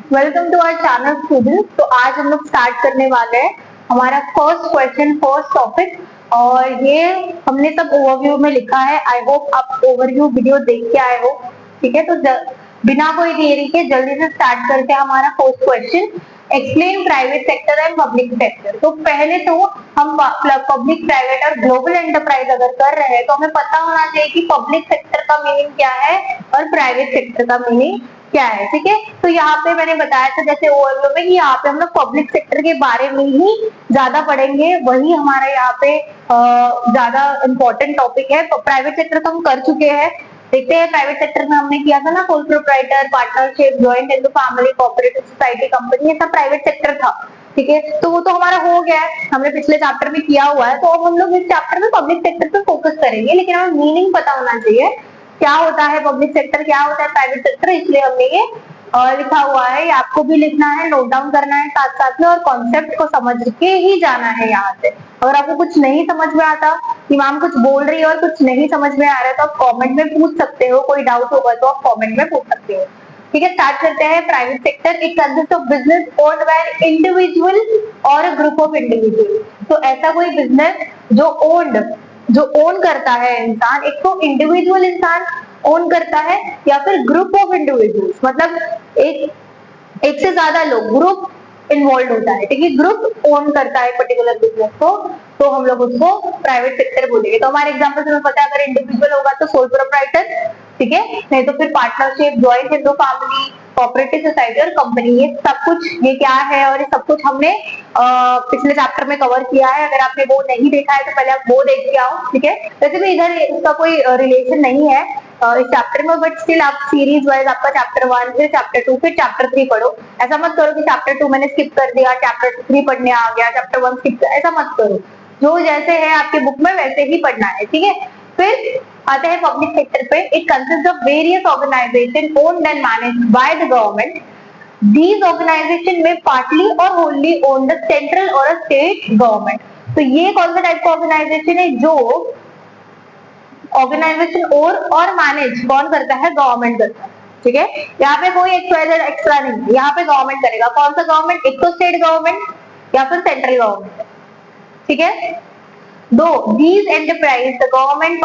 Welcome to our channel students. तो आज हम लोग स्टार्ट करने वाले हैं हमारा फर्स्ट क्वेश्चन, फर्स्ट टॉपिक, और ये हमने सब ओवरव्यू में लिखा है। आई होप आप ओवरव्यू वीडियो देख के आए हो। ठीक है, तो बिना कोई देरी के जल्दी से स्टार्ट करते हैं हमारा first question. Explain private sector and public sector. तो पहले तो हम पब्लिक, प्राइवेट और ग्लोबल एंटरप्राइज अगर कर रहे हैं तो हमें पता होना चाहिए कि पब्लिक सेक्टर का मीनिंग क्या है और प्राइवेट सेक्टर का मीनिंग क्या है। ठीक है, तो यहाँ पे मैंने बताया था जैसे ओवरव्यू में कि यहाँ पे हम लोग पब्लिक सेक्टर के बारे में ही ज्यादा पढ़ेंगे, वही हमारा यहाँ पे ज्यादा इम्पोर्टेंट टॉपिक है। तो प्राइवेट सेक्टर तो हम कर चुके हैं। देखते हैं प्राइवेट सेक्टर में हमने किया था ना, sole proprietor, partnership, joint and family, cooperative society, company, ये सब प्राइवेट सेक्टर था। ठीक है, तो वो तो हमारा हो गया है, हमने पिछले चैप्टर में किया हुआ है। तो अब हम लोग इस चैप्टर में पब्लिक सेक्टर पे फोकस करेंगे, लेकिन हमें मीनिंग पता होना चाहिए क्या होता है पब्लिक सेक्टर, क्या होता है प्राइवेट सेक्टर। इसलिए हमने ये लिखा हुआ है, आपको भी लिखना है, नोट डाउन करना है साथ साथ में, और कॉन्सेप्ट को समझ के ही जाना है यहाँ से। अगर आपको कुछ नहीं समझ में आता, कि मैम कुछ बोल रही है और कुछ नहीं समझ में आ रहा है, तो आप कमेंट में पूछ सकते हो। कोई डाउट होगा तो आप कमेंट में पूछ सकते हो। ठीक है, स्टार्ट करते हैं। Private sector it consist of business owned by an individual और ग्रुप ऑफ इंडिविजुअल। तो ऐसा कोई बिजनेस जो ओन करता है इंसान, एक तो इंडिविजुअल इंसान ओन करता है या फिर ग्रुप ऑफ इंडिविजुअल्स, मतलब एक से ज्यादा लोग, ग्रुप इन्वॉल्व होता है। ठीक है, ग्रुप ओन करता है पर्टिकुलर बिजनेस को, तो हम लोग उसको प्राइवेट सेक्टर बोलेंगे। तो हमारे एग्जांपल से हमें पता है, अगर इंडिविजुअल होगा तो सोल प्रोप्राइटर, ठीक है, नहीं तो फिर partnership, joint and family, cooperative society और कंपनी। ये सब कुछ, ये क्या है और ये सब कुछ हमने पिछले चैप्टर में कवर किया है। अगर आपने वो नहीं देखा है तो पहले आप वो देख के आओ। ठीक है, वैसे भी इधर इसका कोई रिलेशन नहीं है इस चैप्टर में, बट स्टिल आप सीरीज वाइज आपका चैप्टर 1 फिर चैप्टर 2 फिर चैप्टर 3 पढ़ो। ऐसा मत करो कि चैप्टर 2 मैंने स्किप कर दिया, चैप्टर 3 पढ़ने आ गया, चैप्टर 1 स्किप, ऐसा मत करो। जो जैसे है आपके बुक में वैसे ही पढ़ना है। ठीक है, फिर आते हैं पब्लिक सेक्टर पे। It consist of various organization owned and managed by the government. These organization में पार्टली और होनली ओन द सेंट्रल और स्टेट गवर्नमेंट। तो ये कौन सा टाइप का ऑर्गेनाइजेशन है? जो ऑर्गेनाइजेशन और मैनेज कौन करता है? गवर्नमेंट करता है। ठीक है, यहाँ पे कोई एक्स्ट्रा नहीं, यहाँ पे गवर्नमेंट करेगा। कौन सा गवर्नमेंट? एक तो स्टेट गवर्नमेंट या फिर सेंट्रल गवर्नमेंट। ठीक है, दो these enterprise the government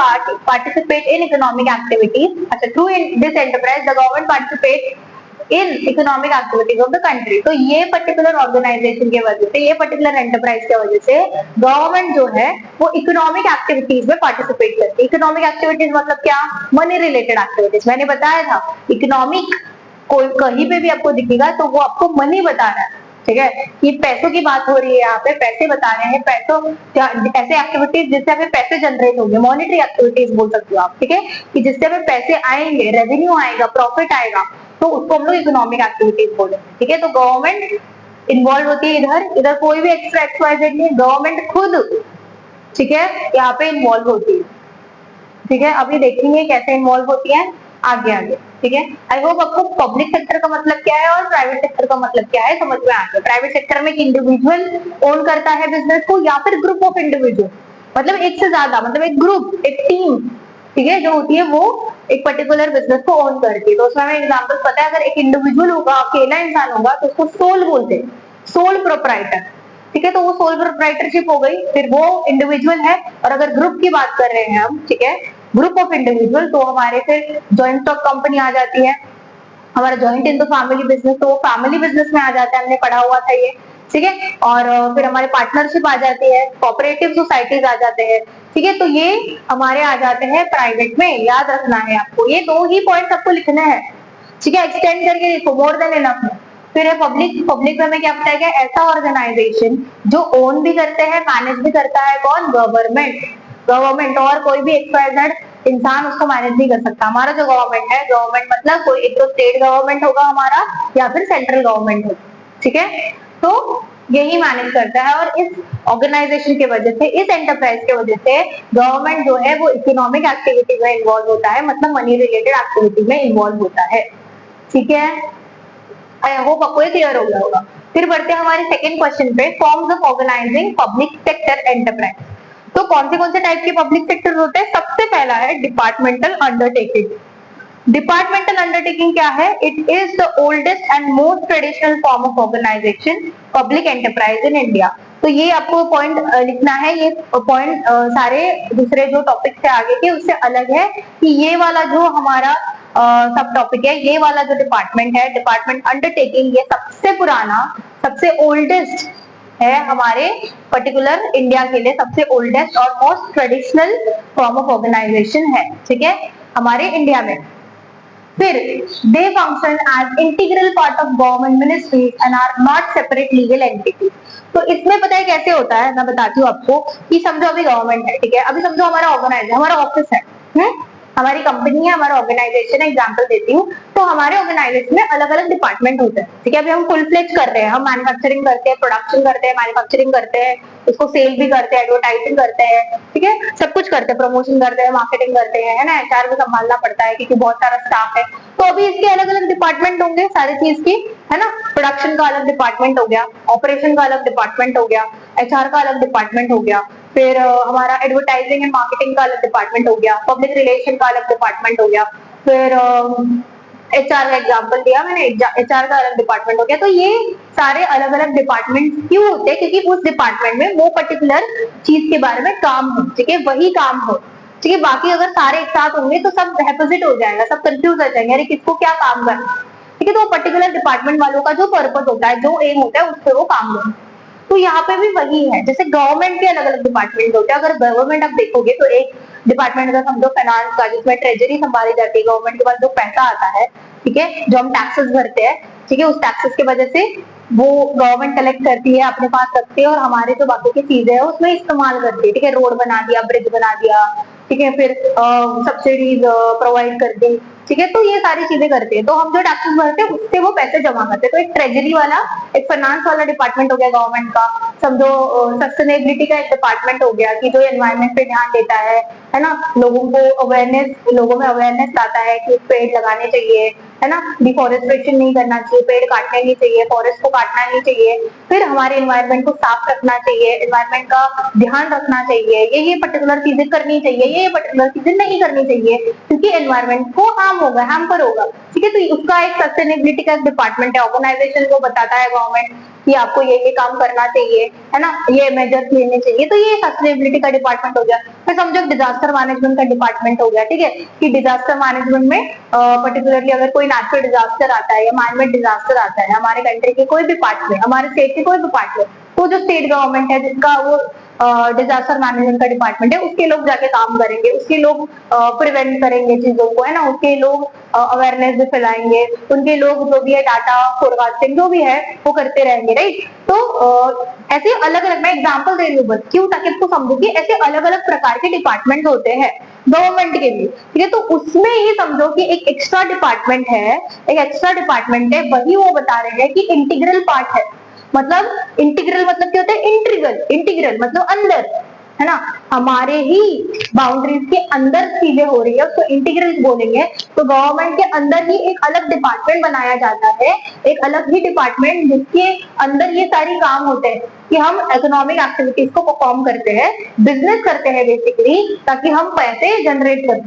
participate in economic activities. अच्छा, through this enterprise the government participate in economic activities of the country. तो ये पर्टिकुलर ऑर्गेनाइजेशन की वजह से, ये पर्टिकुलर एंटरप्राइज की वजह से गवर्नमेंट जो है वो इकोनॉमिक एक्टिविटीज में पार्टिसिपेट करती है। इकोनॉमिक एक्टिविटीज मतलब क्या? Money related activities. मैंने बताया था इकोनॉमिक कोई कहीं पे भी आपको दिखेगा तो वो आपको मनी बता रहा है। ठीक है, ये पैसों की बात हो रही है, यहाँ पे पैसे बता रहे हैं। पैसों, ऐसे एक्टिविटीज जिससे हमें पैसे जनरेट होंगे, मॉनेटरी एक्टिविटीज बोल सकते हो आप। ठीक है, कि जिससे हमें पैसे आएंगे, रेवेन्यू आएगा, प्रॉफिट आएगा, तो उसको हम लोग इकोनॉमिक एक्टिविटीज बोलेंगे। ठीक है, तो गवर्नमेंट इन्वॉल्व होती है इधर कोई भी एक्स्ट्रा एक्सवाइजेड नहीं, गवर्नमेंट खुद, ठीक है, यहाँ पे इन्वॉल्व होती है। ठीक है, अभी देखेंगे कैसे इन्वॉल्व होती है आगे आगे। ठीक है, आई होप आपको पब्लिक सेक्टर का मतलब क्या है और प्राइवेट सेक्टर का मतलब क्या है समझ में आ गया। प्राइवेट सेक्टर में इंडिविजुअल ओन करता है बिजनेस को या फिर ग्रुप ऑफ इंडिविजुअल, मतलब एक से ज्यादा, मतलब एक ग्रुप, एक टीम, ठीक है, जो होती है वो एक पर्टिकुलर बिजनेस को ओन करती है। तो उसमें हमें एग्जांपल पता है, अगर एक इंडिविजुअल होगा, अकेला इंसान होगा, तो उसको सोल बोलते हैं, सोल प्रोप्राइटर। ठीक है, तो वो सोल प्रोप्राइटरशिप हो गई, फिर वो इंडिविजुअल है। और अगर ग्रुप की बात कर रहे हैं हम, ठीक है, ग्रुप ऑफ इंडिविजुअल, तो हमारे फिर जॉइंट स्टॉक कंपनी आ जाती है, हमारा joint in the family business, तो वो फैमिली बिजनेस में आ जाता है, हमने पढ़ा हुआ था ये। ठीक है, और फिर हमारे पार्टनरशिप आ जाती है, कोऑपरेटिव सोसाइटीज आ जाते हैं। ठीक है, तो ये हमारे आ जाते हैं प्राइवेट में। याद रखना है आपको, ये दो ही पॉइंट आपको लिखना है। ठीक है, एक्सटेंड करके देखो, मोर देन इनफ है। फिर है पब्लिक। पब्लिक में हमें क्या बताया गया? ऐसा ऑर्गेनाइजेशन जो ओन भी करते हैं, मैनेज भी करता है। कौन? गवर्नमेंट और कोई भी एक्सवाइजेड इंसान उसको मैनेज नहीं कर सकता। हमारा जो गवर्नमेंट है, गवर्नमेंट मतलब कोई एक तो स्टेट गवर्नमेंट होगा हमारा या फिर सेंट्रल गवर्नमेंट होगा। ठीक है, तो यही मैनेज करता है। और इस ऑर्गेनाइजेशन की वजह से, इस एंटरप्राइज की वजह से गवर्नमेंट जो है वो इकोनॉमिक एक्टिविटी में इन्वॉल्व होता है, मतलब मनी रिलेटेड एक्टिविटी में इन्वॉल्व होता है। ठीक है, आई होप आपको क्लियर हो गया होगा। फिर बढ़ते हैं हमारे सेकंड क्वेश्चन पे, forms of organizing public sector enterprise. तो कौन से टाइप के पब्लिक सेक्टर होते हैं? सबसे पहला है डिपार्टमेंटल अंडरटेकिंग। डिपार्टमेंटल अंडरटेकिंग क्या है? It is the oldest and most traditional form of organization public enterprise in India. तो ये आपको पॉइंट लिखना है, ये पॉइंट सारे दूसरे जो टॉपिक से आगे के उससे अलग है कि ये वाला जो हमारा सब टॉपिक है, ये वाला जो डिपार्टमेंट है, डिपार्टमेंट अंडरटेकिंग, ये सबसे पुराना, सबसे ओल्डेस्ट है हमारे पर्टिकुलर इंडिया के लिए, सबसे ओल्डेस्ट और most traditional form of organisation है, ठीक है, हमारे इंडिया में। फिर they function as integral part of government ministries and are not separate legal entity. तो इसमें पता है कैसे होता है, मैं बताती हूँ आपको कि समझो अभी गवर्नमेंट है, ठीक है, अभी समझो हमारा ऑर्गेनाइजेशन, हमारा ऑफिस है, हमारी कंपनी है, हमारा ऑर्गेनाइजेशन है, एग्जांपल देती हूँ। तो हमारे ऑर्गेनाइजेशन में अलग अलग डिपार्टमेंट होते हैं, ठीक है, अभी हम फुल फ्लेज कर रहे हैं, हम मैन्युफैक्चरिंग करते हैं, प्रोडक्शन करते हैं, मैन्युफैक्चरिंग करते हैं, उसको सेल भी करते हैं, एडवर्टाइजिंग करते हैं, ठीक है, सब कुछ करते हैं, प्रमोशन करते हैं, मार्केटिंग करते हैं, है ना, एचआर भी संभालना पड़ता है क्योंकि बहुत सारा स्टाफ है। तो अभी इसके अलग अलग डिपार्टमेंट होंगे सारी चीज की, है ना, प्रोडक्शन का अलग डिपार्टमेंट हो गया, ऑपरेशन का अलग डिपार्टमेंट हो गया, एचआर का अलग डिपार्टमेंट हो गया, फिर हमारा एडवर्टाइजिंग एंड मार्केटिंग का अलग डिपार्टमेंट हो गया, पब्लिक रिलेशन का अलग डिपार्टमेंट हो गया, फिर एचआर का एग्जांपल दिया मैंने, एचआर का अलग डिपार्टमेंट हो गया। तो ये सारे अलग अलग डिपार्टमेंट क्यों होते हैं? क्योंकि उस डिपार्टमेंट में वो पर्टिकुलर चीज के बारे में काम हो, ठीक है, वही काम हो, ठीक है, बाकी अगर सारे एक साथ होंगे तो सब हेपोजिट हो जाएगा, सब कंफ्यूज हो जाएंगे, अरे किसको क्या काम करना है, ठीक है। तो पर्टिकुलर डिपार्टमेंट वालों का जो पर्पस होता है, जो एम होता है, उस पर वो काम करें। तो यहाँ पे भी वही है, जैसे गवर्नमेंट के अलग अलग डिपार्टमेंट होते हैं, अगर गवर्नमेंट आप देखोगे तो एक डिपार्टमेंट अगर समझो फाइनेंस का, जिसमें ट्रेजरी संभाली जाती है, गवर्नमेंट के पास जो पैसा आता है, ठीक है, जो हम टैक्सेस भरते हैं, ठीक है, उस टैक्सेस की वजह से वो गवर्नमेंट कलेक्ट करती है, अपने पास रखती है और हमारे जो बाकी की चीजें है उसमें इस्तेमाल करती है, ठीक है, रोड बना दिया, ब्रिज बना दिया, ठीक है, फिर सब्सिडीज प्रोवाइड कर दी, ठीक है, तो ये सारी चीजें करते हैं। तो हम जो टैक्सेस भरते हैं उससे वो पैसे जमा करते हैं। तो एक ट्रेजरी वाला, एक फाइनेंस वाला डिपार्टमेंट हो गया गवर्नमेंट का, समझो सस्टेनेबिलिटी का एक डिपार्टमेंट हो गया कि जो एनवायरमेंट पे ध्यान देता है ना, लोगों को अवेयरनेस, लोगों में अवेयरनेस लाता है कि पेड़ लगाने चाहिए, है ना, डिफॉरेस्टेशन नहीं करना चाहिए, पेड़ काटने नहीं चाहिए, फॉरेस्ट को काटना नहीं चाहिए, फिर हमारे एनवायरमेंट को साफ रखना चाहिए, एनवायरमेंट का ध्यान रखना चाहिए, ये पर्टिकुलर चीजें करनी चाहिए, ये पर्टिकुलर चीजें नहीं करनी चाहिए, क्योंकि एनवायरमेंट को हार्म होगा, हैम्पर होगा, ठीक है। तो उसका एक सस्टेनेबिलिटी का डिपार्टमेंट है, ऑर्गेनाइजेशन को बताता है गवर्नमेंट कि आपको ये काम करना चाहिए, है ना, ये मेजर्स लेने चाहिए। तो ये सस्टेनेबिलिटी का डिपार्टमेंट हो गया। फिर समझो डिजास्टर मैनेजमेंट का डिपार्टमेंट हो गया, ठीक है, कि डिजास्टर मैनेजमेंट में पर्टिकुलरली अगर कोई नेचुरल डिजास्टर आता है या मैनमेड डिजास्टर आता है हमारे कंट्री के कोई भी पार्ट में, हमारे स्टेट के कोई भी पार्ट में, तो जो स्टेट गवर्नमेंट है जिसका वो डिजास्टर मैनेजमेंट का डिपार्टमेंट है, उसके लोग जाके काम करेंगे, उसके लोग प्रिवेंट करेंगे चीजों को, है ना, उसके लोग अवेयरनेस भी फैलाएंगे, उनके लोग जो भी है डाटा फोरकास्टिंग जो भी है वो करते रहेंगे, राइट। तो ऐसे अलग अलग, मैं एग्जांपल दे रही हूँ बस, क्यों, ताकि आपको समझो कि ऐसे अलग अलग प्रकार के डिपार्टमेंट होते हैं गवर्नमेंट के भी, ठीक है। तो उसमें ही समझो कि एक एक्स्ट्रा डिपार्टमेंट है, एक एक्स्ट्रा डिपार्टमेंट है, वही वो बता रहे हैं कि इंटीग्रल पार्ट है। मतलब इंटीग्रल मतलब क्या होता है? इंटीग्रल, इंटीग्रल मतलब अंदर, है ना, हमारे ही बाउंड्रीज के अंदर चीजें हो रही है, उसको इंटीग्रल बोलेंगे। तो गवर्नमेंट के अंदर ही एक अलग डिपार्टमेंट बनाया जाता है, एक अलग ही डिपार्टमेंट जिसके अंदर ये सारी काम होते हैं कि हम इकोनॉमिक एक्टिविटीज को परफॉर्म करते हैं, बिजनेस करते हैं बेसिकली, ताकि हम पैसे जनरेट करें,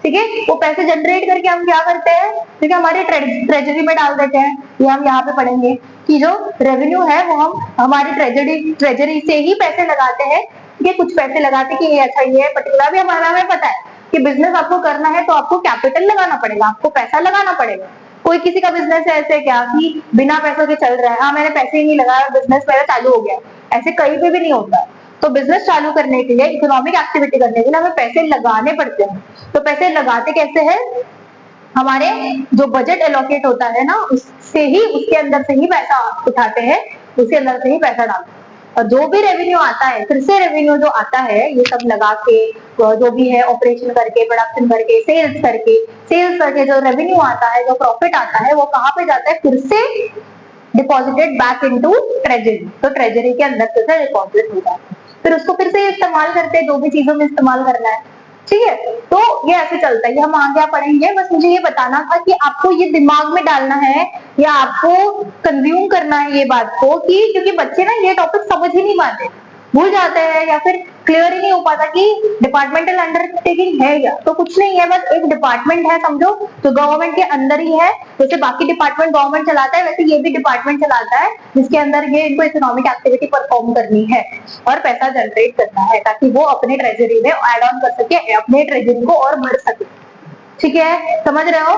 ठीक है। वो पैसे जनरेट करके हम क्या करते हैं, ठीक है, हमारे ट्रेजरी में डाल देते हैं। ये हम यहाँ पे पढ़ेंगे कि जो रेवेन्यू है वो हम हमारी ट्रेजरी से ही पैसे लगाते हैं, ठीक है, कुछ पैसे लगाते कि ये अच्छा ये पर्टिकुलर भी हमें पता है कि बिजनेस आपको करना है तो आपको कैपिटल लगाना पड़ेगा, आपको पैसा लगाना पड़ेगा। कोई किसी का बिजनेस है ऐसे क्या कि बिना पैसों के चल रहा है, हाँ मैंने पैसे ही नहीं लगाया बिजनेस मेरा चालू हो गया, ऐसे कहीं पे भी नहीं होता। तो बिजनेस चालू करने के लिए, इकोनॉमिक एक्टिविटी करने के लिए हमें पैसे लगाने पड़ते हैं। तो पैसे लगाते कैसे हैं? हमारे जो बजट एलोकेट होता है ना, उससे ही, उसके अंदर से ही पैसा उठाते हैं, उसके अंदर से ही पैसा डालते हैं। और जो भी रेवेन्यू आता है, फिर से रेवेन्यू जो आता है ये सब लगा के, जो भी है ऑपरेशन करके, प्रोडक्शन करके, सेल्स करके जो रेवेन्यू आता है, जो प्रॉफिट आता है, वो कहाँ पे जाता है? फिर से डिपॉजिटेड बैक इनटू ट्रेजरी। तो ट्रेजरी के अंदर से डिपॉजिट होता है, फिर उसको फिर से इस्तेमाल करते हैं, जो भी चीजों में इस्तेमाल करना है, ठीक है। तो ये ऐसे चलता है, हम आगे पढ़ेंगे। बस मुझे ये बताना था कि आपको ये दिमाग में डालना है या आपको कंज्यूम करना है ये बात को, कि क्योंकि बच्चे ना ये टॉपिक समझ ही नहीं पाते, भूल जाते हैं या फिर क्लियर ही नहीं हो पाता कि डिपार्टमेंटल अंडरटेकिंग है क्या। तो कुछ नहीं है, बस एक डिपार्टमेंट है समझो, जो गवर्नमेंट के अंदर ही है। जैसे बाकी डिपार्टमेंट गवर्नमेंट चलाता है, वैसे ये भी डिपार्टमेंट चलाता है, जिसके अंदर ये इनको इकोनॉमिक एक्टिविटी परफॉर्म करनी है और पैसा जनरेट करना है, ताकि वो अपने ट्रेजरी में एड ऑन कर सके, अपने ट्रेजरी को और बढ़ सके। ठीक है, समझ रहे हो।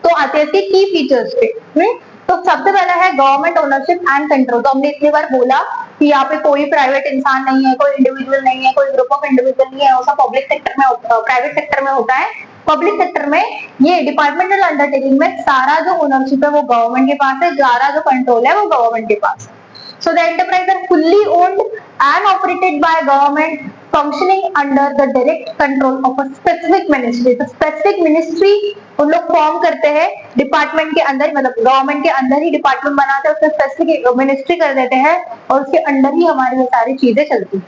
तो आते हैं इसके की फीचर्स पे। तो सबसे पहला है गवर्नमेंट ओनरशिप एंड कंट्रोल। तो हमने इतनी बार बोला कि यहाँ पे कोई प्राइवेट इंसान नहीं है, कोई इंडिविजुअल नहीं है, कोई ग्रुप ऑफ इंडिविजुअल नहीं है, वो सब पब्लिक सेक्टर में, प्राइवेट सेक्टर में होता है। पब्लिक सेक्टर में ये डिपार्टमेंटल अंडरटेकिंग में सारा जो ओनरशिप है वो गवर्नमेंट के पास है, सारा जो कंट्रोल है वो गवर्नमेंट के पास है। So the enterprise are fully owned and operated by government, functioning under the direct control of a specific ministry. तो specific ministry उन लोग फॉर्म करते हैं डिपार्टमेंट के अंदर, मतलब गवर्नमेंट के अंदर ही डिपार्टमेंट बनाते हैं, उसमें स्पेसिफिक मिनिस्ट्री कर देते हैं और उसके अंदर ही हमारी ये सारी चीजें चलती है।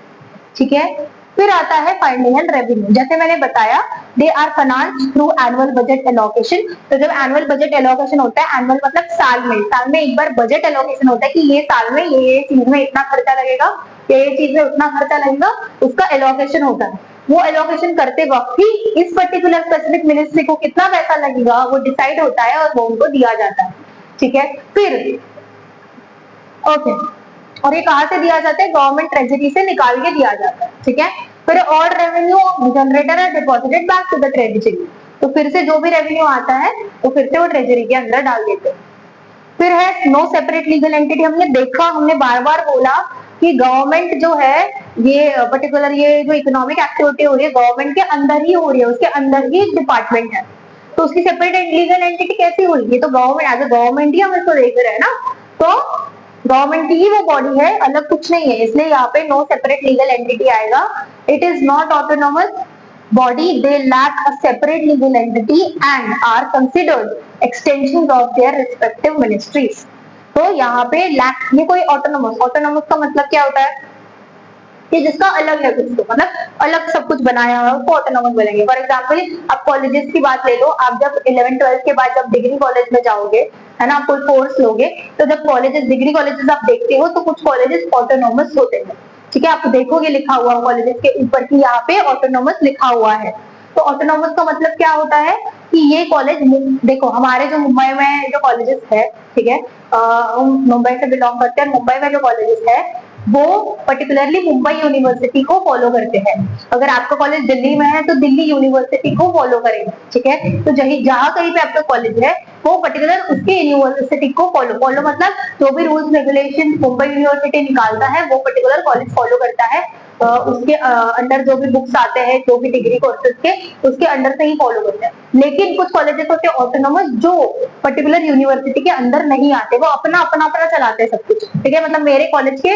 ठीक है, फिर आता है फाइनेंस एंड रेवेन्यू। जैसे मैंने बताया, they are finance through annual budget allocation. तो जब एनुअल बजट एलोकेशन होता है, एनुअल मतलब साल में एक बार बजट एलोकेशन होता है कि ये साल में ये चीज में इतना खर्चा लगेगा, ये चीज में उतना खर्चा लगेगा, उसका एलोकेशन होता है। वो एलोकेशन करते वक्त ही इस पर्टिकुलर स्पेसिफिक मिनिस्ट्री को कितना पैसा लगेगा वो डिसाइड होता है और वो उनको दिया जाता है। ठीक है, फिर ओके, और ये कहाँ से दिया जाता है, गवर्नमेंट ट्रेजरी से निकाल के दिया जाता है। ठीक है, फिर और रेवेन्यू जनरेटर है deposited back to the treasury. तो फिर से जो भी रेवेन्यू आता है तो फिर से वो ट्रेजरी के अंदर डाल देते हैं। फिर है नो सेपरेट लीगल एंटिटी। हमने देखा, हमने बार बार बोला कि गवर्नमेंट जो है ये पर्टिकुलर ये जो इकोनॉमिक एक्टिविटी हो रही है गवर्नमेंट के अंदर ही हो रही है, उसके अंदर ही डिपार्टमेंट है, तो उसकी सेपरेट लीगल एंटिटी कैसी हुई, ये तो गवर्नमेंट एज ए गवर्नमेंट ही हम इसको देख रहे हैं ना, तो गवर्नमेंट की ही वो बॉडी है, अलग कुछ नहीं है, इसलिए यहाँ पे नो सेपरेट लीगल एंटिटी आएगा। It is not autonomous body, they lack a separate legal entity and are considered extensions of their respective ministries. तो यहाँ पे lack, ये कोई ऑटोनोमस का मतलब क्या होता है कि जिसका अलग है कुछ, तो मतलब अलग सब कुछ बनाया हुआ है उसको ऑटोनोमस बोलेंगे। फॉर एग्जाम्पल आप कॉलेजेस की बात ले लो, आप जब 11th-12th के बाद जब डिग्री कॉलेज में जाओगे, है ना, आप कोई कोर्स लोगे, तो जब कॉलेजेस डिग्री कॉलेजेस आप देखते हो तो कुछ कॉलेजेस ऑटोनोमस होते हैं। ठीक है, आप देखोगे लिखा हुआ कॉलेजेस के ऊपर की यहाँ पे ऑटोनोमस लिखा हुआ है। तो ऑटोनोमस का मतलब क्या होता है कि ये कॉलेज, देखो हमारे जो मुंबई में जो कॉलेजेस है, ठीक है, मुंबई से बिलोंग करते हैं, मुंबई में जो कॉलेजेस है वो पर्टिकुलरली मुंबई यूनिवर्सिटी को फॉलो करते हैं। अगर आपका कॉलेज दिल्ली में है तो दिल्ली यूनिवर्सिटी को फॉलो करेंगे। ठीक है, तो जहाँ कहीं पे आपका कॉलेज है वो पर्टिकुलर उसके यूनिवर्सिटी को फॉलो मतलब जो भी रूल्स रेगुलेशन मुंबई यूनिवर्सिटी निकालता है वो पर्टिकुलर कॉलेज फॉलो करता है। उसके अंडर जो भी बुक्स आते हैं, जो भी डिग्री कोर्सेज के, उसके अंडर से ही फॉलो करते हैं। लेकिन कुछ कॉलेजेस होते हैं ऑटोनोमस जो पर्टिकुलर यूनिवर्सिटी के अंदर नहीं आते, वो अपना चलाते हैं सब कुछ। ठीक है, मतलब मेरे कॉलेज के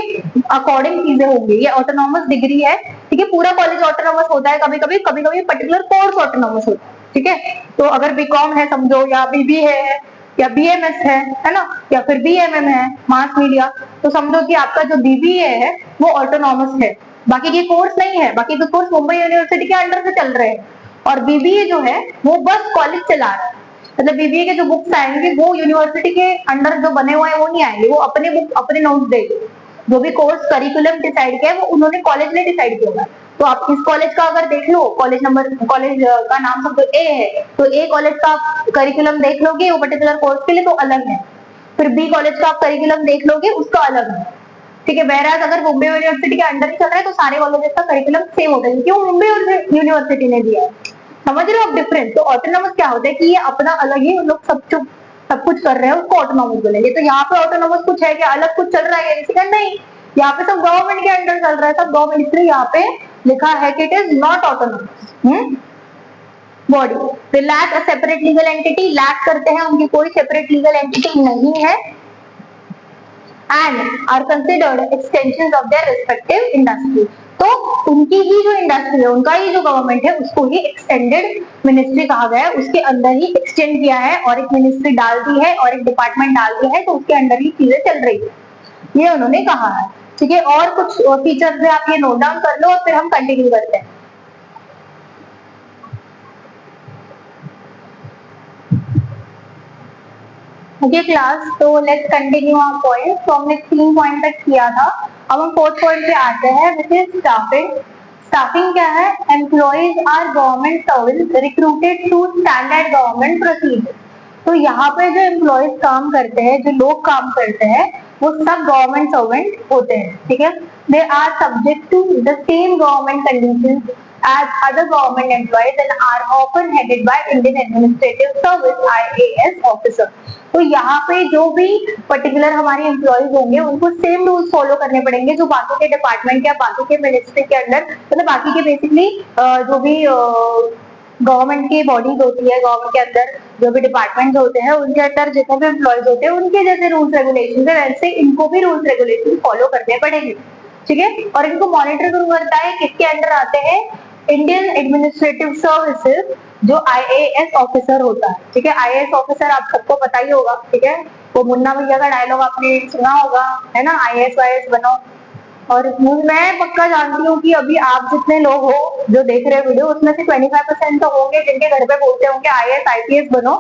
अकॉर्डिंग चीजें होंगी, ये ऑटोनोमस डिग्री है। ठीक है, पूरा कॉलेज ऑटोनोमस होता है, कभी कभी पर्टिकुलर कोर्स ऑटोनोमस होता है। ठीक है, तो अगर बीकॉम है समझो, या बीबीए है, या बीएमएस है ना, या फिर बीएमएम है मास मीडिया, तो समझो कि आपका जो बीबीए है वो ऑटोनोमस है, बाकी के कोर्स नहीं है, बाकी के कोर्स मुंबई यूनिवर्सिटी के अंडर से चल रहे हैं। और बीबीए जो है वो बस कॉलेज चला रहा है, मतलब बीबीए के जो बुक्स आएंगे वो यूनिवर्सिटी के अंडर जो बने हुए हैं वो नहीं आएंगे, वो अपने बुक अपने नोट्स देंगे। जो भी कोर्स करिकुलम डिसाइड किया है वो उन्होंने कॉलेज ने डिसाइड किया होगा। तो आप इस कॉलेज का अगर देख लो, कॉलेज का नाम समझो ए है, तो ए कॉलेज का करिकुलम देख लोगे वो पर्टिकुलर कोर्स के लिए तो अलग है, फिर बी कॉलेज का आप करिकुलम देख लोगे उसका अलग है। ठीक है, बहरहाल अगर मुंबई यूनिवर्सिटी के अंडर ही चल रहा है तो सारे कॉलेजेस का करिकुलम सेम होता है, क्यों, मुंबई यूनिवर्सिटी ने दिया है। समझ रहे हो आप डिफरेंस। तो ऑटोनोमस क्या होता है कि ये अपना अलग ही लोग सब कुछ कर रहे हैं, उसको ऑटोनोमस बोलेंगे। तो यहाँ पे ऑटोनोमस कुछ है क्या, अलग कुछ चल रहा है किसी का, नहीं, यहाँ पे सब गवर्नमेंट के अंडर चल रहा है, सब गवर्नमेंट, इसलिए यहाँ पे लिखा है कि it is not autonomous body. They lack a separate legal entity, lack करते हैं, उनकी कोई सेपरेट लीगल एंटिटी नहीं है, and are considered extensions of their respective industry. तो उनकी ही जो इंडस्ट्री है, उनका ही जो गवर्नमेंट है उसको ही एक्सटेंडेड मिनिस्ट्री कहा गया है, उसके अंदर ही एक्सटेंड किया है और एक मिनिस्ट्री डाल दी है और एक डिपार्टमेंट डाल दिया है, तो उसके अंदर ही चीजें चल रही है, ये उन्होंने कहा है। ठीक है, और कुछ फीचर्स है आप ये नोट डाउन कर लो और फिर हम कंटिन्यू करते हैं। ओके क्लास, तो लेट्स कंटिन्यू आवर पॉइंट। तो हमने 3 पॉइंट तक किया था। अब हम फोर्थ पॉइंट पे आते हैं विच इज स्टाफिंग। स्टाफिंग क्या है? Employees are government service recruited to standard government procedure. तो यहाँ पे जो एम्प्लॉइज काम करते हैं, जो लोग काम करते हैं, वो सब गवर्नमेंट सर्वेंट होते हैं, ठीक है। They are subject to the same government conditions as other government employees and are often headed by Indian Administrative Service IAS officer। तो यहाँ पे जो भी पर्टिकुलर हमारे एम्प्लॉइज होंगे उनको सेम रूल्स फॉलो करने पड़ेंगे जो बाकी के डिपार्टमेंट या बाकी के मिनिस्ट्री के अंडर, मतलब बाकी के बेसिकली जो भी गवर्नमेंट की बॉडीज होती है, गवर्नमेंट के अंदर जो भी डिपार्टमेंट होते हैं उनके अंदर जितने भी एम्प्लॉइज होते हैं उनके जैसे रूल्स रेगुलेशन है, वैसे इनको भी रूल्स रेगुलेशन फॉलो करने पड़ेंगे, ठीक है। और इनको मॉनिटर कौन करता है? किसके अंडर आते हैं? इंडियन एडमिनिस्ट्रेटिव सर्विसेज, जो आईएएस ऑफिसर होता है, ठीक है। आईएएस ऑफिसर आप सबको पता ही होगा, ठीक है। वो मुन्ना भैया का डायलॉग आपने सुना होगा, है ना, आईएएस वाईएएस बनो। और मैं पक्का जानती हूँ कि अभी आप जितने लोग हो जो देख रहे वीडियो, उसमें से 25% तो होंगे जिनके घर पे बोलते होंगे आईएएस आईपीएस बनो।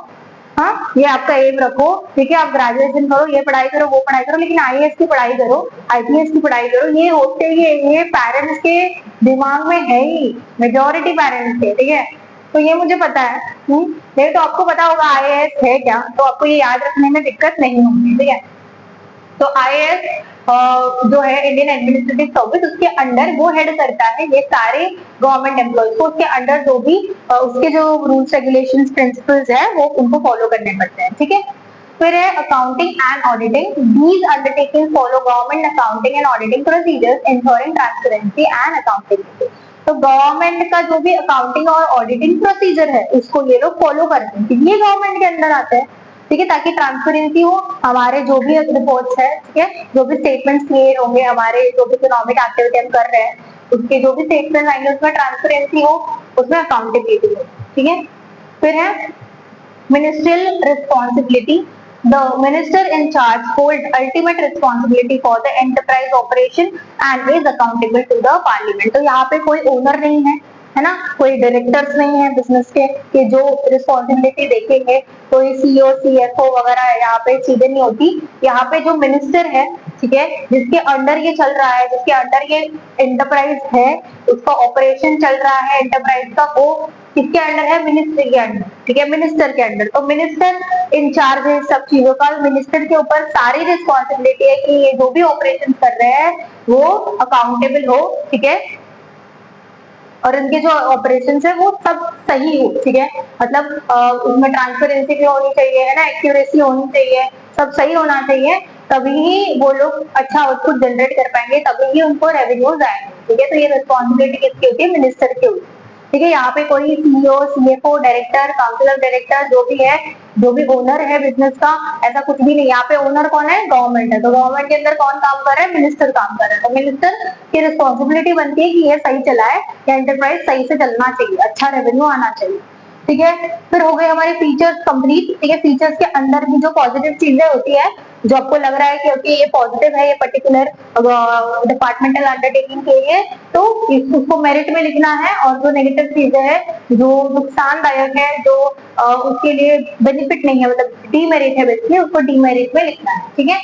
हाँ, ये आपका एम रखो, ठीक है। आप ग्रेजुएशन करो, ये पढ़ाई करो, वो पढ़ाई करो, लेकिन आईएएस की पढ़ाई करो, आईपीएस की पढ़ाई करो। ये होते ही ये पेरेंट्स के दिमाग में है ही, मेजोरिटी पेरेंट्स के, ठीक है। तो ये मुझे पता है, नहीं तो आपको पता होगा आईएएस है क्या, तो आपको ये याद रखने में दिक्कत नहीं होगी, ठीक है। तो आईएएस जो है इंडियन एडमिनिस्ट्रेटिव सर्विस, उसके अंडर वो हेड करता है ये सारे गवर्नमेंट एम्प्लॉइज को। उसके अंडर जो भी उसके जो रूल्स रेगुलेशंस प्रिंसिपल्स है वो उनको फॉलो करने पड़ते हैं, ठीक है। फिर है accounting and auditing. These undertaking follow government accounting and auditing procedures ensuring transparency and accountability. तो गवर्नमेंट का जो भी अकाउंटिंग और ऑडिटिंग प्रोसीजर है उसको ये लोग फॉलो करते हैं, ये गवर्नमेंट के अंदर आता है, ठीक है, ताकि ट्रांसपेरेंसी हो। हमारे जो भी रिपोर्ट्स है, ठीक है, जो भी स्टेटमेंट्स क्लियर होंगे, हमारे जो भी इकोनॉमिक एक्टिविटी हम कर रहे हैं उसके जो भी स्टेटमेंट आएंगे उसमें ट्रांसपेरेंसी हो, उसमें अकाउंटेबिलिटी हो, ठीक है। फिर है ministerial responsibility. The minister in charge holds ultimate responsibility for the enterprise operation and is accountable to the parliament। तो यहाँ पे कोई ओनर नहीं है ना, कोई डायरेक्टर्स नहीं है बिजनेस के कि जो रिस्पॉन्सिबिलिटी देखेंगे, कोई सीईओ सीएफओ वगैरह यहाँ पे चीजें नहीं होती। यहाँ पे जो मिनिस्टर है, ठीक है, जिसके अंडर ये चल रहा है, जिसके अंडर ये एंटरप्राइज है, उसका ऑपरेशन चल रहा है एंटरप्राइज का, वो किसके अंडर है? मिनिस्ट्री के अंडर, ठीक है, मिनिस्टर के अंडर। तो मिनिस्टर इंचार्ज है सब चीजों का, मिनिस्टर के ऊपर सारी रिस्पॉन्सिबिलिटी है कि ये जो भी ऑपरेशन कर रहे हैं वो अकाउंटेबल हो, ठीक है, और इनके जो ऑपरेशंस है वो सब सही हो, ठीक है। मतलब उसमें ट्रांसपेरेंसी भी होनी चाहिए, है ना, एक्यूरेसी होनी चाहिए, सब सही होना चाहिए, तभी ही वो लोग अच्छा आउटपुट जनरेट कर पाएंगे, तभी ही उनको रेवेन्यूज आएंगे, ठीक है। तो ये रिस्पॉन्सिबिलिटी किसकी होती है? मिनिस्टर की होती है, ठीक है। यहाँ पे कोई CEO CFO director council of director जो भी है, जो भी ओनर है बिजनेस का, ऐसा कुछ भी नहीं। यहाँ पे ओनर कौन है? गवर्नमेंट है। तो गवर्नमेंट के अंदर कौन काम कर रहा है? मिनिस्टर काम कर रहा है। तो मिनिस्टर की रिस्पॉन्सिबिलिटी बनती है कि ये सही चलाए, या एंटरप्राइज सही से चलना चाहिए, अच्छा रेवेन्यू आना चाहिए, ठीक है। फिर हो गए हमारे फीचर्स कंप्लीट, ठीक है। फीचर्स के अंदर भी जो पॉजिटिव चीजें होती है, जो आपको लग रहा है कि ओके ये पॉजिटिव है, ये पर्टिकुलर डिपार्टमेंटल अंडरटेकिंग के लिए, तो उसको मेरिट में लिखना है। और जो नेगेटिव चीजें है, जो नुकसानदायक है, जो उसके लिए बेनिफिट नहीं है, मतलब डीमेरिट है बेसिकली, उसको डीमेरिट में लिखना है, ठीक है।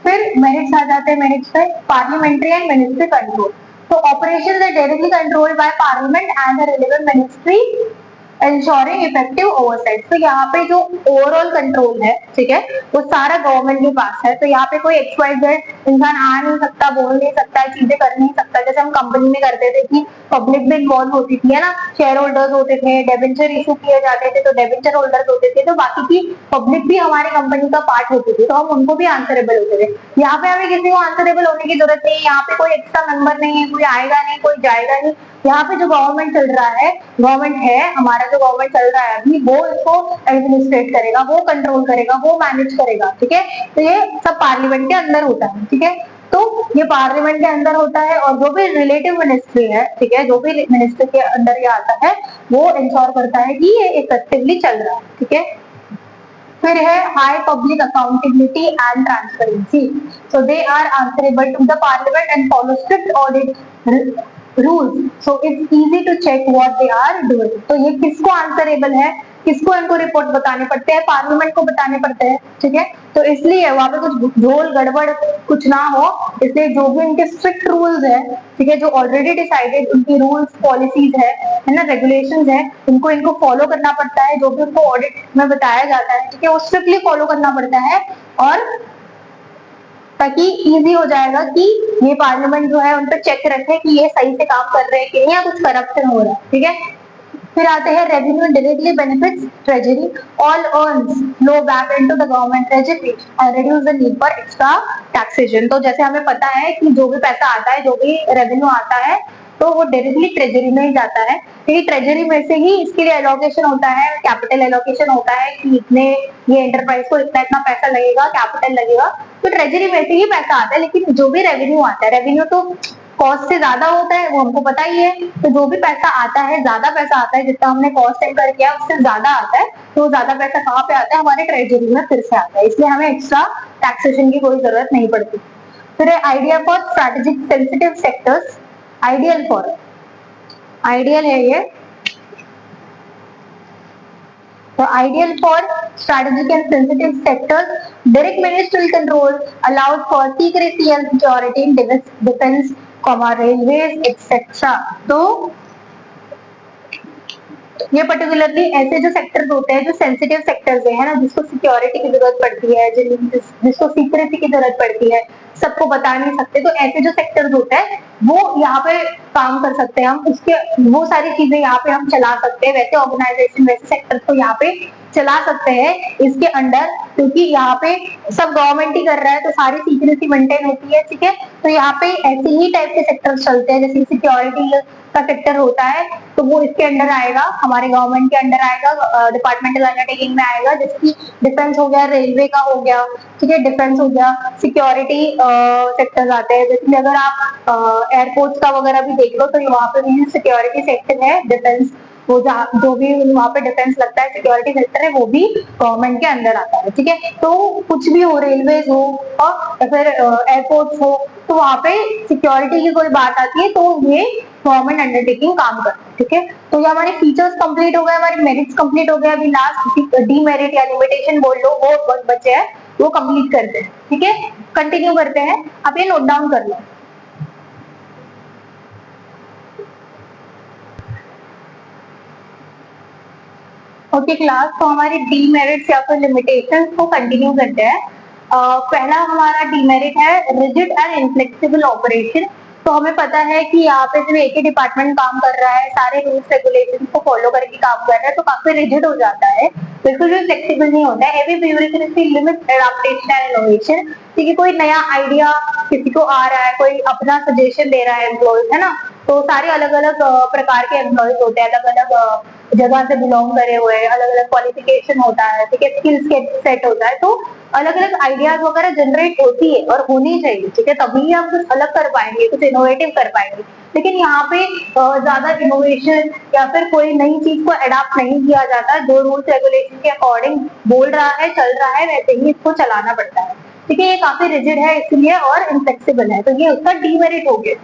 फिर मेरिट्स आ जाते हैं। मेरिट्स पे पार्लियामेंट्री एंड मिनिस्ट्री कंट्रोल। तो operations are directly controlled by parliament and the relevant ministry ensuring effective oversight. तो यहाँ पे जो ओवरऑल कंट्रोल है, ठीक है, वो सारा गवर्नमेंट के पास है। तो यहाँ पे कोई XYZ इंसान आ नहीं सकता, बोल नहीं सकता, चीजें कर नहीं सकता। जैसे हम कंपनी में करते थे कि पब्लिक भी इन्वॉल्व होती थी, है ना, शेयर होल्डर्स होते थे, डेबेंचर इशू किए जाते थे, तो डेबेंचर होल्डर्स होते थे, तो बाकी की पब्लिक भी हमारी कंपनी का पार्ट होती थी, तो हम उनको भी आंसरेबल होते थे। यहाँ पे हमें किसी को आंसरेबल होने की जरूरत नहीं है। यहाँ पे कोई एक्स्ट्रा मेंबर नहीं है, कोई आएगा नहीं, कोई जाएगा नहीं। यहाँ पे जो गवर्नमेंट चल रहा है, गवर्नमेंट है हमारा, जो गवर्नमेंट चल रहा है अभी, वो इसको एडमिनिस्ट्रेट करेगा, वो कंट्रोल करेगा, वो मैनेज करेगा, ठीक है। तो ये सब पार्लियामेंट के अंदर होता है, ठीक है। तो ये पार्लियामेंट के अंदर होता है, और जो भी रिलेटिव मिनिस्ट्री है, ठीक है, जो भी मिनिस्ट्री के अंदर ये आता है, वो इंश्योर करता है कि ये इफेक्टिवली चल रहा है, ठीक है। फिर है high public accountability and transparency. So they are answerable to the parliament and follow strict audit rules, so it's easy to check what they are doing. तो ये किसको आंसरेबल है? किसको इनको रिपोर्ट बताने पड़ते हैं, पार्लियामेंट को बताने पड़ते हैं, ठीक है। तो इसलिए वहां पे कुछ झोल गड़बड़ कुछ ना हो, इसलिए जो भी इनके स्ट्रिक्ट रूल्स है, ठीक है, जो ऑलरेडी डिसाइडेड उनकी रूल्स पॉलिसीज है ना, रेगुलेशंस है, इनको फॉलो करना पड़ता है, जो भी उनको ऑडिट में बताया जाता है, ठीक है, वो स्ट्रिक्टली फॉलो करना पड़ता है, और ताकि इजी हो जाएगा कि ये पार्लियामेंट जो है उन पर चेक रखे कि ये सही से काम कर रहे हैं कि नहीं, या कुछ करप्शन हो रहा है, ठीक है। फिर आते हैं revenue directly benefits treasury, all earns flow back into the government treasury and reduce the need for extra taxation. तो जैसे हमें पता है कि जो भी पैसा आता है, जो भी रेवेन्यू आता है, तो वो डायरेक्टली ट्रेजरी में ही जाता है, क्योंकि ट्रेजरी में से ही इसके लिए एलोकेशन होता है, कैपिटल एलोकेशन होता है कि इतने ये एंटरप्राइज को इतना इतना पैसा लगेगा, कैपिटल लगेगा, तो ट्रेजरी में से ही पैसा आता है। लेकिन जो भी रेवेन्यू आता है, रेवेन्यू तो कॉस्ट से ज्यादा होता है, वो हमको पता ही है, तो जो भी पैसा आता है, ज्यादा पैसा आता है, जितना हमने कॉस्ट इनकर किया उससे ज्यादा आता है, तो ज्यादा पैसा कहाँ पे आता है, हमारे ट्रेजरी में फिर से आता है, इसलिए हमें एक्स्ट्रा टैक्सेशन की कोई जरूरत नहीं पड़ती। फिर idea for strategic sensitive sectors, ideal है ये, तो ideal for strategic and sensitive sectors, direct ministerial control allowed for secrecy and security in defence, railways etcetera. तो ये पर्टिकुलरली ऐसे जो सेक्टर्स होते हैं, जो सेंसिटिव सेक्टर्स है ना, जिसको सिक्योरिटी की जरूरत पड़ती है, जिसको सीक्रेसी की जरूरत पड़ती है, सबको बता नहीं सकते, तो ऐसे जो सेक्टर्स होते हैं वो यहाँ पे काम कर सकते हैं हम, उसके वो सारी चीजें यहाँ पे हम चला सकते हैं, वैसे ऑर्गेनाइजेशन वैसे सेक्टर्स को यहाँ पे चला सकते हैं इसके अंडर, क्योंकि यहाँ पे सब गवर्नमेंट ही कर रहा है, तो सारी सीक्रेसी मेंटेन होती है, ठीक है। तो यहाँ पे ऐसे ही टाइप के सेक्टर्स चलते हैं, जैसे सिक्योरिटी का सेक्टर होता है, तो वो इसके अंडर आएगा, हमारे गवर्नमेंट के अंडर आएगा, डिपार्टमेंटल अंडरटेकिंग में आएगा, जैसे डिफेंस हो गया, रेलवे का हो गया, ठीक है, डिफेंस हो गया, सिक्योरिटी सेक्टर्स आते हैं, जैसे अगर आप एयरपोर्ट्स का वगैरह भी देख लो, तो वहाँ पे भी सिक्योरिटी सेक्टर है, डिफेंस, वो जो भी वहाँ पे डिफेंस लगता है, सिक्योरिटी सेक्टर है, वो भी गवर्नमेंट के अंदर आता है, ठीक है। तो कुछ भी हो, रेलवेज हो और फिर एयरपोर्ट्स हो, तो वहाँ पे सिक्योरिटी की कोई बात आती है, तो ये गवर्नमेंट अंडरटेकिंग काम करते हैं, ठीक है। तो ये हमारे फीचर्स कंप्लीट हो गए, हमारे मेरिट्स कंप्लीट हो गए, अभी लास्ट डीमेरिट या लिमिटेशन बोल लो, वो बचे हैं, वो कंप्लीट करते हैं, ठीक है। कंटिन्यू करते हैं, आप ये नोट डाउन कर लो। ओके क्लास, तो हमारी डीमेरिट्स या फिर लिमिटेशंस को कंटिन्यू करते हैं। पहला हमारा डीमेरिट है रिजिड एंड इनफ्लेक्सिबल ऑपरेशन। तो हमें पता है कि यहाँ पे जब एक ही डिपार्टमेंट काम कर रहा है, सारे रूल्स रेगुलेशंस को फॉलो करके काम कर रहा है, तो काफी रिजिड हो जाता है, बिल्कुल भी फ्लेक्सिबल नहीं होता है। Heavy bureaucracy limits adaptation and innovation, ठीक है, कोई नया आइडिया किसी को आ रहा है, कोई अपना सजेशन दे रहा है एम्प्लॉयज, है ना, तो सारे अलग अलग प्रकार के एम्प्लॉयज होते हैं, अलग अलग जगह से बिलोंग करे हुए, अलग अलग क्वालिफिकेशन होता है, ठीक है, स्किल्स सेट होता है, तो अलग अलग आइडियाज वगैरह जनरेट होती है और होनी चाहिए, ठीक है, तभी हम कुछ अलग कर पाएंगे, कुछ इनोवेटिव कर पाएंगे। लेकिन यहाँ पे ज्यादा इनोवेशन या फिर कोई नई चीज को अडॉप्ट नहीं किया जाता, जो रूल्स रेगुलेशन के अकॉर्डिंग बोल रहा है, चल रहा है, वैसे ही इसको चलाना पड़ता है, ठीक है। ये काफी रिजिड है इसलिए और इनफ्लेक्सिबल है, तो ये उसका डीमेरिट हो गया।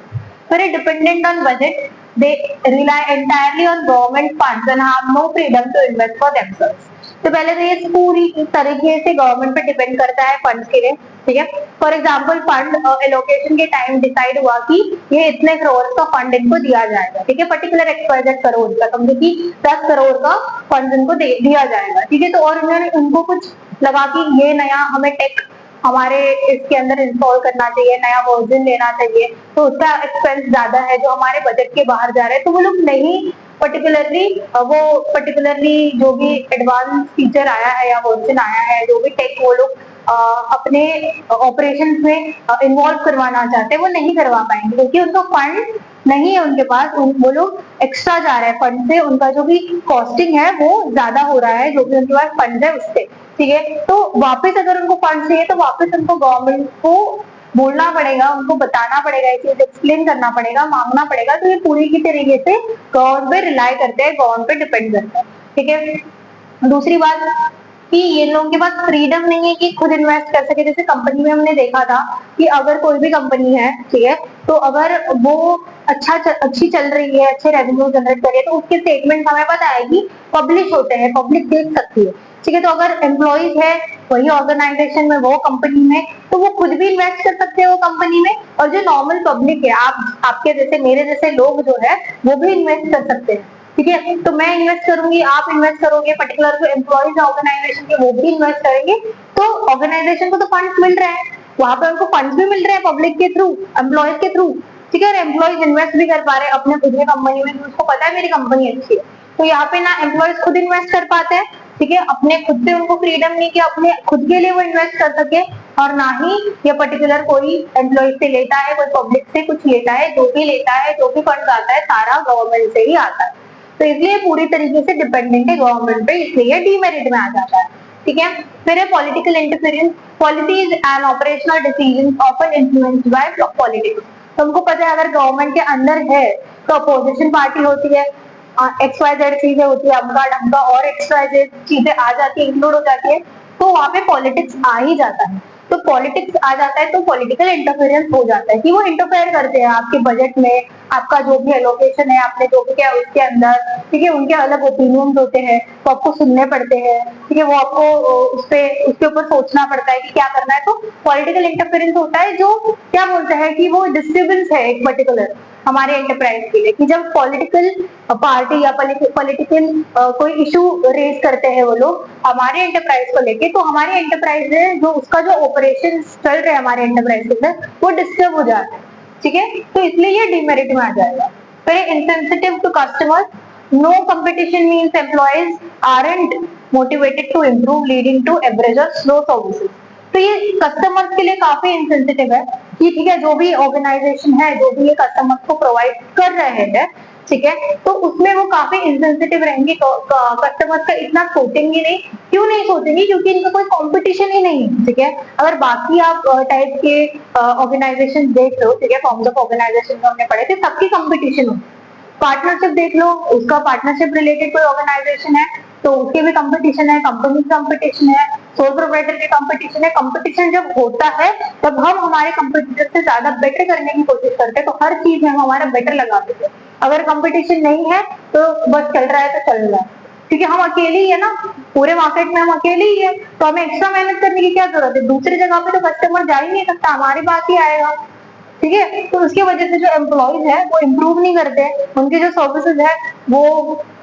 फिर dependent on budget, they rely entirely on government funds and have no freedom to invest for themselves. तो पहले तो ये पूरी तरीके से गवर्नमेंट पे डिपेंड करता है फंड्स के लिए, ठीक है। फॉर एग्जांपल फंड एलोकेशन के टाइम डिसाइड हुआ कि ये इतने करोड़ का फंड इनको दिया जाएगा, ठीक है, पर्टिकुलर एक्सपायर्ड करोड़ का, समझो कि 10 करोड़ का फंड इनको दिया जाएगा, ठीक है। तो और उन्होंने उनको कुछ लगा कि ये नया हमें टेक हमारे इसके अंदर इंस्टॉल करना चाहिए, नया वर्जन लेना चाहिए, तो उसका एक्सपेंस ज्यादा है जो हमारे बजट के बाहर जा रहे हैं, तो वो लोग नहीं पर्टिकुलरली जो भी एडवांस फीचर आया है या वर्जन आया है, जो भी टेक वो लोग अपने ऑपरेशंस में इन्वॉल्व करवाना चाहते हैं, वो नहीं करवा पाएंगे, क्योंकि उनको फंड नहीं है उनके पास, वो लोग एक्स्ट्रा जा रहे हैं फंड से, उनका जो भी कॉस्टिंग है वो ज्यादा हो रहा है, जो भी उनके पास फंड है उससे, ठीक है। तो वापस अगर उनको फंड चाहिए तो वापस उनको गवर्नमेंट को बोलना पड़ेगा, उनको बताना पड़ेगा, ये चीज एक्सप्लेन करना पड़ेगा, मांगना पड़ेगा, तो ये पूरी की तरीके से गवर्नमेंट पे रिलाई करते हैं, गवर्नमेंट पे डिपेंड करते हैं, ठीक है। दूसरी बात कि ये लोगों के पास फ्रीडम नहीं है कि खुद इन्वेस्ट कर सके, जैसे कंपनी में हमने देखा था कि अगर कोई भी कंपनी है, ठीक है, तो तो अगर वो अच्छी चल रही है, अच्छे रेवेन्यू जनरेट कर रही है, तो उसके स्टेटमेंट हमें पता है कि पब्लिश होते हैं, पब्लिक देख सकती है। ठीक है, तो अगर एम्प्लॉइज है वही ऑर्गेनाइजेशन में, वो कंपनी में, तो वो खुद भी इन्वेस्ट कर सकते हैं वो कंपनी में, और जो नॉर्मल पब्लिक है, आपके जैसे मेरे जैसे लोग जो है वो भी इन्वेस्ट कर सकते हैं। ठीक है, तो मैं इन्वेस्ट करूंगी, आप इन्वेस्ट करोगे, पर्टिकुलर जो एम्प्लॉइज ऑर्गेनाइजेशन के वो भी इन्वेस्ट करेंगे, तो ऑर्गेनाइजेशन को तो फंड्स मिल रहे हैं, वहां पे उनको फंड्स भी मिल रहे हैं पब्लिक के थ्रू, एम्प्लॉइज के थ्रू। ठीक है, और एम्प्लॉइज इन्वेस्ट भी कर पा रहे हैं अपने खुद की कंपनी में, उसको पता है मेरी कंपनी अच्छी है। तो यहाँ पे ना एम्प्लॉइज खुद इन्वेस्ट कर पाते हैं, ठीक है, अपने खुद से उनको फ्रीडम नहीं कि अपने खुद के लिए वो इन्वेस्ट कर सके, और ना ही ये पर्टिकुलर कोई एम्प्लॉय से लेता है, कोई पब्लिक से कुछ लेता है, जो भी लेता है, जो भी फंड आता है, सारा गवर्नमेंट से ही आता है। तो इसलिए पूरी तरीके से डिपेंडेंट है गवर्नमेंट पे, इसलिए डीमेरिट में आ जाता है। ठीक है, फिर है political interference. Policies and operational decisions often influenced by politics. तो हमको पता है अगर गवर्नमेंट के अंदर है तो अपोजिशन पार्टी होती है, XYZ चीजें होती है, अमका ढमका और XYZ चीजें आ जाती है, इंक्लूड हो जाती है, तो वहां पे पॉलिटिक्स आ ही जाता है। तो पॉलिटिक्स आ जाता है तो पॉलिटिकल इंटरफेरेंस हो जाता है कि वो इंटरफेयर करते हैं आपके बजट में, आपका जो भी एलोकेशन है, आपने जो भी किया उसके अंदर। ठीक है, उनके अलग ओपिनियंस होते हैं तो आपको सुनने पड़ते हैं। ठीक है, वो आपको उसके ऊपर सोचना पड़ता है कि क्या करना है। तो पॉलिटिकल इंटरफेरेंस होता है जो क्या बोलता है कि वो डिस्टर्बेंस है एक पर्टिकुलर हमारे एंटरप्राइज के लिए, कि जब पॉलिटिकल पार्टी या पॉलिटिकल कोई इशू रेज करते हैं वो लोग हमारे एंटरप्राइज को लेके, तो हमारे एंटरप्राइज जो उसका जो ऑपरेशन चल रहे हैं हमारे एंटरप्राइज के अंदर वो डिस्टर्ब हो जाता है। ठीक है, तो इसलिए ये डिमेरिट में आ जाएगा। फिर insensitive to customers, no competition means employees aren't motivated to improve leading to average और स्लो सर्विसेज। तो ये कस्टमर्स के लिए काफी इंसेंसिटिव है कि ठीक है, जो भी ऑर्गेनाइजेशन है, जो भी ये कस्टमर्स को प्रोवाइड कर रहे हैं, ठीक है, तो उसमें वो काफी इंसेंसिटिव रहेंगे, कस्टमर्स का इतना सोचेंगे नहीं। क्यों नहीं सोचेंगे? क्योंकि इनका कोई कंपटीशन ही नहीं है। ठीक है, अगर बाकी आप टाइप के ऑर्गेनाइजेशन देख लो, ठीक है, फॉर्म्स ऑफ ऑर्गेनाइजेशन में हमने पढ़े थे, सबकी कंपटीशन हो। पार्टनरशिप देख लो, उसका पार्टनरशिप रिलेटेड कोई ऑर्गेनाइजेशन है तो उसके भी कंपटीशन है, कंपनी कंपटीशन है, सोल प्रोप्राइटर के कंपटीशन है। कंपटीशन जब होता है तब हम हमारे कंपटीटर से ज्यादा बेटर करने की कोशिश करते हैं, तो हर चीज में हम हमारा बेटर लगाते हैं। अगर कंपटीशन नहीं है तो बस चल रहा है तो चल रहा है, क्योंकि हम अकेले ही है ना, पूरे मार्केट में हम अकेले ही है, तो हमें एक्स्ट्रा मेहनत करने की क्या जरूरत है। दूसरी जगह पे तो कस्टमर जा ही नहीं सकता, हमारे पास ही आएगा। ठीक है, तो उसकी वजह से जो एम्प्लॉइज है वो इम्प्रूव नहीं करते, उनकी जो सर्विसेज है वो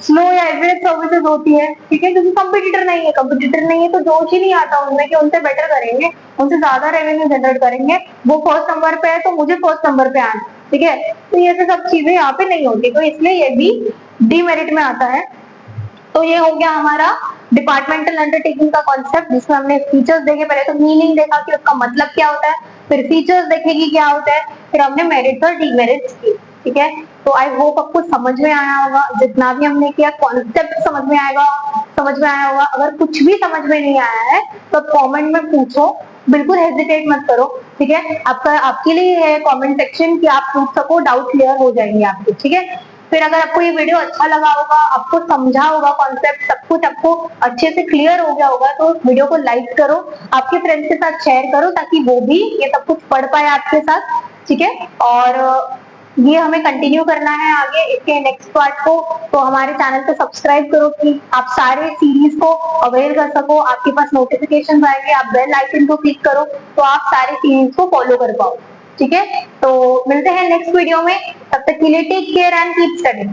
स्लो या एवरेज सर्विसेज होती है। ठीक है, क्योंकि कंपटीटर नहीं है, कंपटीटर नहीं है तो जोश ही नहीं आता उनमें कि उनसे बेटर करेंगे, उनसे ज्यादा रेवेन्यू जनरेट करेंगे। वो फर्स्ट नंबर पे है तो मुझे फर्स्ट नंबर पे आना। ठीक है, तो ये सब चीजें यहाँ पे नहीं होती, तो इसलिए ये भी डीमेरिट में आता है। तो ये हो गया हमारा डिपार्टमेंटल अंडरटेकिंग का कॉन्सेप्ट, जिसमें हमने फीचर्स देखे, पहले तो मीनिंग देखा कि उसका मतलब क्या होता है, फिर फीचर्स देखे कि क्या होता है, फिर हमने मेरिट्स और डीमेरिट्स किए। ठीक है, तो आई होप आपको समझ में आया होगा, जितना भी हमने किया कॉन्सेप्ट समझ में आया होगा। अगर कुछ भी समझ में नहीं आया है तो कमेंट में पूछो, बिल्कुल हेजिटेट मत करो। ठीक है, आपके लिए है कमेंट सेक्शन कि आप पूछ सको, डाउट क्लियर हो जाएंगे आपके। ठीक है, फिर अगर आपको ये वीडियो अच्छा लगा होगा, आपको समझा होगा कॉन्सेप्ट, सब कुछ आपको अच्छे से क्लियर हो गया होगा, तो वीडियो को लाइक करो, आपके फ्रेंड्स के साथ शेयर करो, ताकि वो भी ये सब कुछ पढ़ पाए आपके साथ। ठीक है, और ये हमें कंटिन्यू करना है आगे इसके नेक्स्ट पार्ट को, तो हमारे चैनल को सब्सक्राइब करो कि आप सारे सीरीज को अवेल कर सको, आपके पास नोटिफिकेशन आएंगे, आप बेल आइकन को क्लिक करो तो आप सारे सीरीज को फॉलो कर पाओ। ठीक है, तो मिलते हैं नेक्स्ट वीडियो में, तब तक के लिए take care and keep studying.